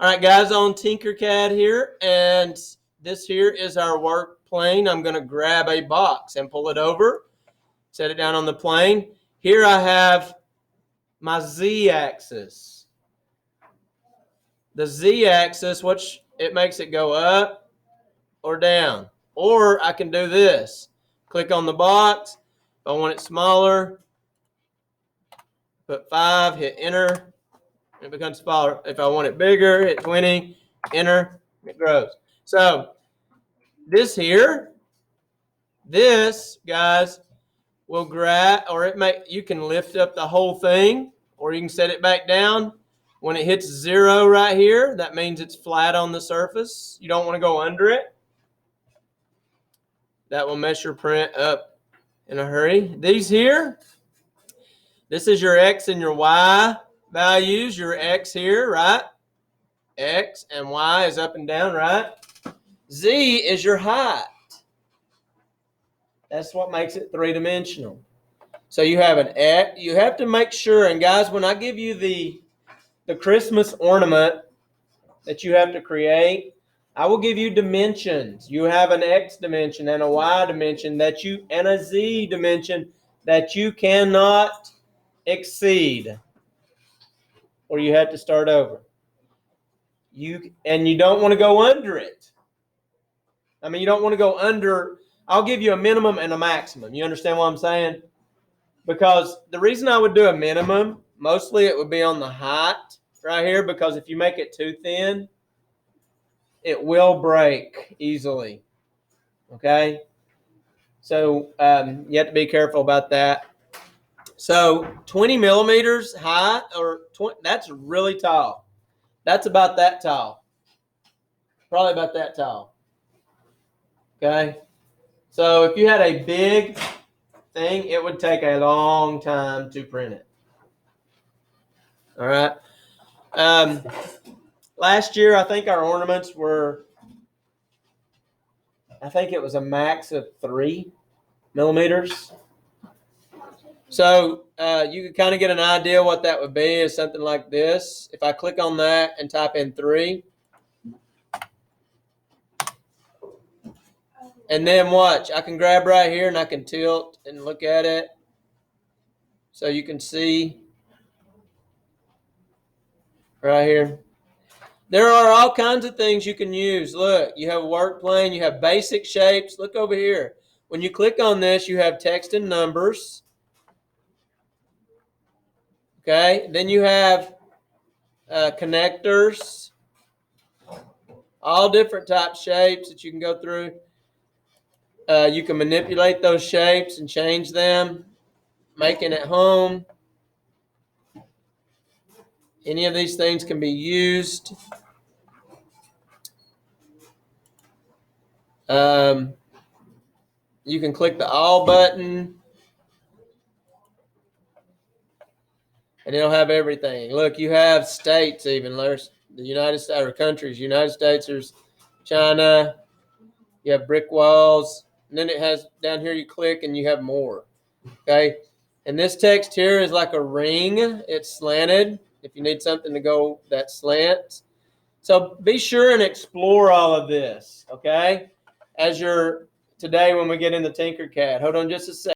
All right, guys, on TinkerCAD here, and this here is our work plane. I'm going to grab a box and pull it over, set it down on the plane. Here I have my Z-axis. The Z-axis, which it makes it go up or down. Or I can do this. Click on the box. If I want it smaller, put 5, hit enter. It becomes smaller. If I want it bigger, hit 20, enter, it grows. So this here, this, guys, will grab, or you can lift up the whole thing, or you can set it back down. When it hits 0 right here, that means it's flat on the surface. You don't want to go under it. That will mess your print up in a hurry. These here, this is your X and your Y values. Your X here, right? X and Y is up and down, right? Z is your height. That's what makes it three-dimensional. So you have an X. You have to make sure, and guys, when I give you the Christmas ornament that you have to create, I will give you dimensions. You have an X dimension and a Y dimension and a Z dimension that you cannot exceed, or you have to start over. You don't want to go under it. I mean, you don't want to go under. I'll give you a minimum and a maximum. You understand what I'm saying? Because the reason I would do a minimum, mostly it would be on the height right here, because if you make it too thin, it will break easily. Okay? So you have to be careful about that. So 20 millimeters high, that's really tall. That's about that tall. Probably about that tall. Okay? So if you had a big thing, it would take a long time to print it. All right. Last year, I think our ornaments were, I think it was a max of 3 millimeters. So you can kind of get an idea what that would be, is something like this. If I click on that and type in 3, and then watch, I can grab right here and I can tilt and look at it so you can see right here. There are all kinds of things you can use. Look, you have a work plane, you have basic shapes. Look over here. When you click on this, you have text and numbers. Okay, then you have connectors, all different type shapes that you can go through. You can manipulate those shapes and change them, making it home. Any of these things can be used. You can click the all button, and it'll have everything. Look, you have states even. There's the United States, or countries. United States, there's China. You have brick walls. And then it has down here, you click and you have more. Okay. And this text here is like a ring. It's slanted if you need something to go that slants. So be sure and explore all of this. Okay. Today when we get into TinkerCAD. Hold on just a second.